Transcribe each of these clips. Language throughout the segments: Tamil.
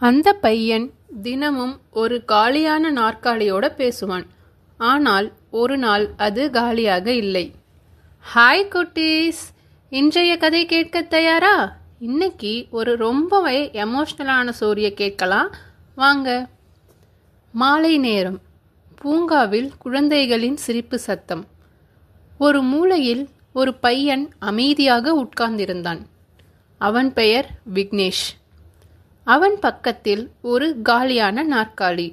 அந்த பையன் தினமும் ஒரு காலியான நாற்காலியோட பேசுவான். ஆனால் ஒரு நாள் அது காலியாக இல்லை. ஹாய் குட்டீஸ், இன்றைய கதை கேட்க தயாரா? இன்னைக்கு ஒரு ரொம்பவே எமோஷ்னலான ஸ்டோரியை கேட்கலாம் வாங்க. மாலை நேரம். பூங்காவில் குழந்தைகளின் சிரிப்பு சத்தம். ஒரு மூலையில் ஒரு பையன் அமைதியாக உட்கார்ந்திருந்தான். அவன் பெயர் விக்னேஷ். அவன் பக்கத்தில் ஒரு காலியான நாற்காலி.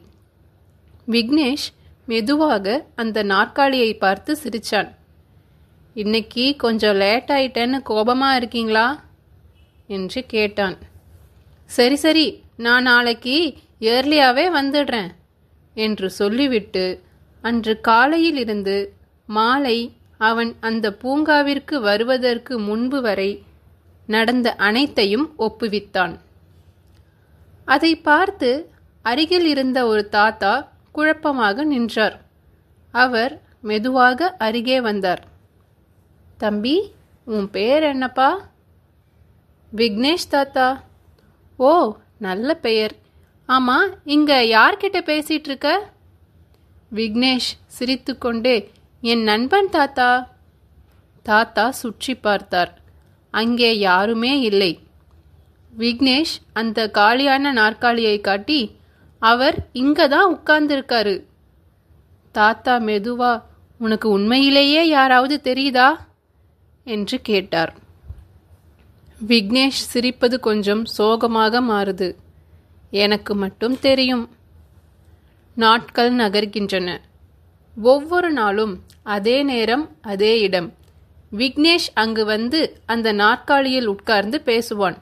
விக்னேஷ் மெதுவாக அந்த நாற்காலியை பார்த்து சிரிச்சான். இன்னைக்கு கொஞ்சம் லேட் ஆயிட்டேன்னு கோபமா இருக்கீங்களா என்று கேட்டான். சரி சரி, நான் நாளைக்கு ஏர்லியாவே வந்துடுறேன் என்று சொல்லிவிட்டு அன்று காலையில் இருந்து மாலை அவன் அந்த பூங்காவிற்கு வருவதற்கு முன்பு வரை நடந்த அனைத்தையும் ஒப்புவித்தான். அதை பார்த்து அருகில் இருந்த ஒரு தாத்தா குழப்பமாக நின்றார். அவர் மெதுவாக அருகே வந்தார். தம்பி, உன் பேர் என்னப்பா? விக்னேஷ் தாத்தா. ஓ, நல்ல பெயர். ஆமா, இங்க யார்கிட்ட பேசிட்டு இருக்க? விக்னேஷ் சிரித்துக்கொண்டே, என் நண்பன் தாத்தா. தாத்தா சுற்றி பார்த்தார். அங்கே யாருமே இல்லை. விக்னேஷ் அந்த காலியான நாற்காலியை காட்டி, அவர் இங்கதான் உட்கார்ந்திருக்காரு. தாத்தா மெதுவா, உனக்கு உண்மையிலேயே யாராவது தெரியுதா என்று கேட்டார். விக்னேஷ் சிரிப்பது கொஞ்சம் சோகமாக மாறுது. எனக்கு மட்டும் தெரியும். நாட்கள் நகர்கின்றன. ஒவ்வொரு நாளும் அதே நேரம் அதே இடம். விக்னேஷ் அங்கு வந்து அந்த நாற்காலியில் உட்கார்ந்து பேசுவான்.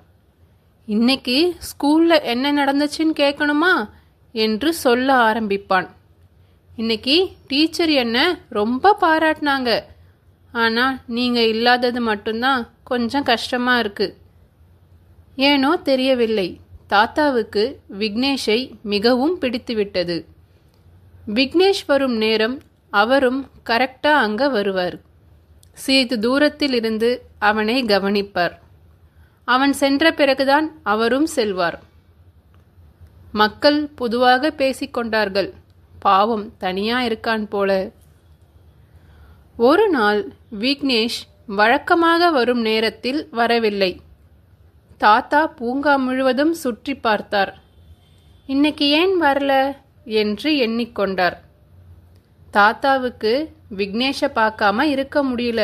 இன்னைக்கு ஸ்கூல்ல என்ன நடந்துச்சுன்னு கேட்கணுமா என்று சொல்ல ஆரம்பிப்பான். இன்னைக்கு டீச்சர் என்ன ரொம்ப பாராட்டினாங்க. ஆனால் நீங்கள் இல்லாதது மட்டும்தான் கொஞ்சம் கஷ்டமா இருக்கு. ஏனோ தெரியவில்லை, தாத்தாவுக்கு விக்னேஷை மிகவும் பிடித்துவிட்டது. விக்னேஷ் வரும் நேரம் அவரும் கரெக்டா அங்க வருவார். சிறிது தூரத்தில் இருந்து அவனை கவனிப்பார். அவன் சென்ற பிறகுதான் அவரும் செல்வார். மக்கள் பொதுவாக பேசிக்கொண்டார்கள். பாவம், தனியா இருக்கான் போல. ஒரு நாள் விக்னேஷ் வழக்கமாக வரும் நேரத்தில் வரவில்லை. தாத்தா பூங்கா முழுவதும் சுற்றி பார்த்தார். இன்னைக்கு ஏன் வரல என்று எண்ணிக்கொண்டார். தாத்தாவுக்கு விக்னேஷை பார்க்காம இருக்க முடியல.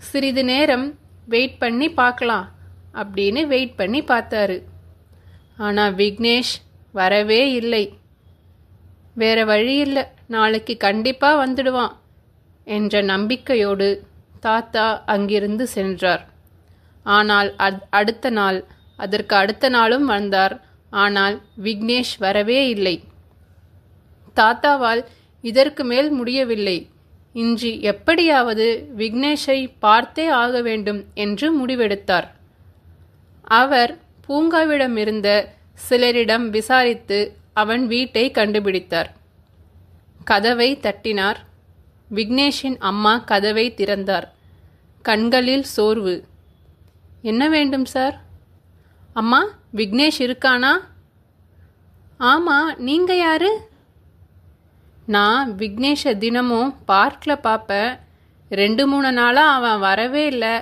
சிறிது நேரம் வெயிட் பண்ணி பார்க்கலாம் அப்படின்னு வெயிட் பண்ணி பார்த்தாரு. ஆனால் விக்னேஷ் வரவே இல்லை. வேற வழி இல்லை, நாளைக்கு கண்டிப்பா வந்துடுவான் என்ற நம்பிக்கையோடு தாத்தா அங்கிருந்து சென்றார். ஆனால் அடுத்த நாள், அதற்கு அடுத்த நாளும் வந்தார். ஆனால் விக்னேஷ் வரவே இல்லை. தாத்தாவால் இதற்கு மேல் முடியவில்லை. இன்று எப்படியாவது விக்னேஷை பார்த்தே ஆக வேண்டும் என்று முடிவெடுத்தார். அவர் பூங்காவிடம் இருந்த சிலரிடம் விசாரித்து அவன் வீட்டை கண்டுபிடித்தார். கதவை தட்டினார். விக்னேஷின் அம்மா கதவை திறந்தார். கண்களில் சோர்வு. என்ன வேண்டும் சார்? அம்மா, விக்னேஷ் இருக்கானா? ஆமா, நீங்க யாரு? நான் விக்னேஷை தினமும் பார்க்கில் பார்ப்பேன். 2-3 நாளாக அவன் வரவே இல்லை.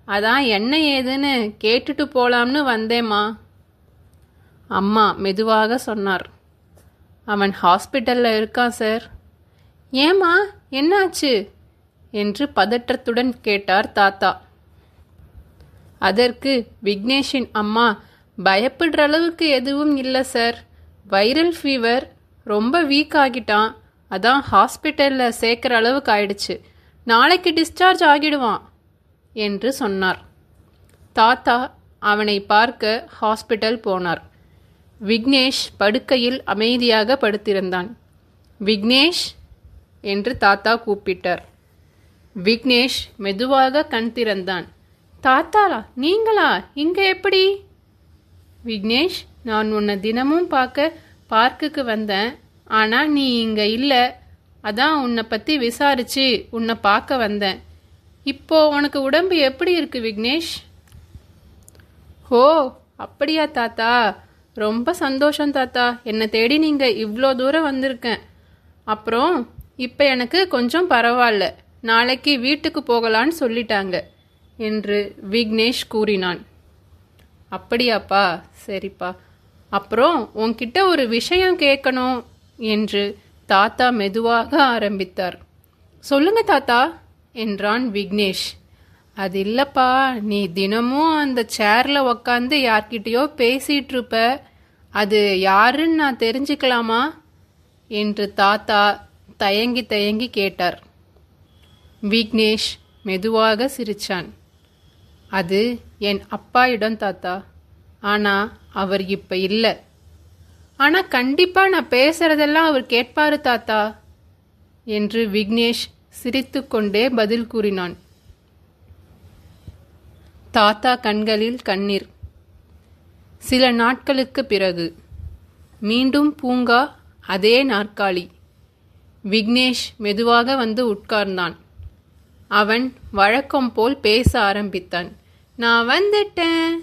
அதான் என்ன ஏதுன்னு கேட்டுட்டு போலாம்னு வந்தேம்மா. அம்மா மெதுவாக சொன்னார். அவன் ஹாஸ்பிட்டலில் இருக்கான் சார். ஏம்மா, என்னாச்சு என்று பதற்றத்துடன் கேட்டார் தாத்தா. அதற்கு விக்னேஷின் அம்மா, பயப்படுற அளவுக்கு எதுவும் இல்லை சார். வைரல் ஃபீவர், ரொம்ப வீக் ஆகிட்டான். அதான் ஹாஸ்பிட்டலில் சேர்க்குற அளவுக்கு ஆயிடுச்சு. நாளைக்கு டிஸ்சார்ஜ் ஆகிடுவான் என்று சொன்னார். தாத்தா அவனை பார்க்க ஹாஸ்பிட்டல் போனார். விக்னேஷ் படுக்கையில் அமைதியாக படுத்திருந்தான். விக்னேஷ் என்று தாத்தா கூப்பிட்டார். விக்னேஷ் மெதுவாக கண் திறந்தான். தாத்தா, நீங்களா? இங்க எப்படி? விக்னேஷ், நான் உன்னை தினமும் பார்க்க பார்க்குக்கு வந்தேன். ஆனால் நீ இங்கே இல்லை. அதான் உன்னை பற்றி விசாரிச்சு உன்னை பார்க்க வந்தேன். இப்போ உனக்கு உடம்பு எப்படி இருக்கு விக்னேஷ்? ஓ, அப்படியா தாத்தா, ரொம்ப சந்தோஷம் தாத்தா. என்னை தேடி நீங்கள் இவ்வளோ தூரம் வந்திருக்கேன். அப்புறம் இப்போ எனக்கு கொஞ்சம் பரவாயில்ல. நாளைக்கு வீட்டுக்கு போகலான்னு சொல்லிட்டாங்க என்று விக்னேஷ் கூறினான். அப்படியாப்பா, சரிப்பா. அப்புறம் உன்கிட்ட ஒரு விஷயம் கேட்கணும் என்று தாத்தா மெதுவாக ஆரம்பித்தார். சொல்லுங்க தாத்தா என்றான் விக்னேஷ். அது இல்லப்பா, நீ தினமும் அந்த சேர்ல உக்காந்து யார்கிட்டயோ பேசிட்டு இருப்ப. அது யாருன்னு நான் தெரிஞ்சுக்கலாமா என்று தாத்தா தயங்கி தயங்கி கேட்டார். விக்னேஷ் மெதுவாக சிரிச்சான். அது என் அப்பா இடம் தாத்தா. ஆனா அவர் இப்ப இல்லை. ஆனா கண்டிப்பா நான் பேசுறதெல்லாம் அவர் கேட்பாரு தாத்தா என்று விக்னேஷ் சிரித்துக்கொண்டே பதில் கூறினான். தாத்தா கண்களில் கண்ணீர். சில நாட்களுக்கு பிறகு மீண்டும் பூங்கா, அதே நாற்காலி. விக்னேஷ் மெதுவாக வந்து உட்கார்ந்தான். அவன் வழக்கம் போல் பேச ஆரம்பித்தான். நான் வந்துட்டேன்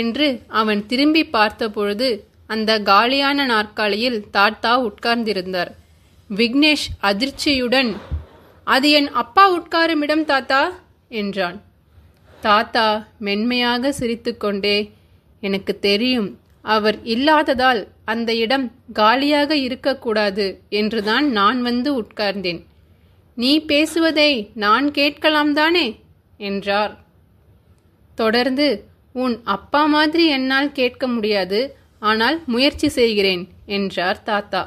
என்று அவன் திரும்பி பார்த்தபொழுது அந்த காலியான நாற்காலியில் தாத்தா உட்கார்ந்திருந்தார். விக்னேஷ் அதிர்ச்சியுடன், அது என் அப்பா உட்காரும் இடம் தாத்தா என்றான். தாத்தா மென்மையாக சிரித்துக்கொண்டே, எனக்கு தெரியும், அவர் இல்லாததால் அந்த இடம் காலியாக இருக்கக்கூடாது என்றுதான் நான் வந்து உட்கார்ந்தேன். நீ பேசுவதை நான் கேட்கலாம் தானே என்றார். தொடர்ந்து, உன் அப்பா மாதிரி என்னால் கேட்க முடியாது, ஆனால் முயற்சி செய்கிறேன் என்றார் தாத்தா.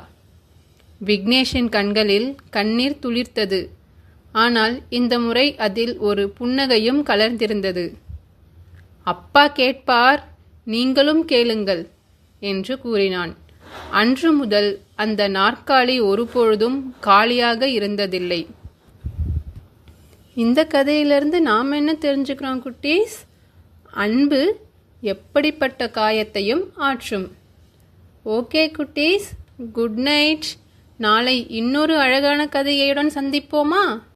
விக்னேஷின் கண்களில் கண்ணீர் துளிர்த்தது. ஆனால் இந்த முறை அதில் ஒரு புன்னகையும் கலர்ந்திருந்தது. அப்பா கேட்பார், நீங்களும் கேளுங்கள் என்று கூறினான். அன்று முதல் அந்த நாற்காலி ஒருபொழுதும் காலியாக இருந்ததில்லை. இந்த கதையிலிருந்து நாம் என்ன தெரிஞ்சுக்கிறோம் குட்டீஸ்? அன்பு எப்படிப்பட்ட காயத்தையும் ஆற்றும். ஓகே குட்டீஸ், குட் நைட். நாளை இன்னொரு அழகான கதையுடன் சந்திப்போமா?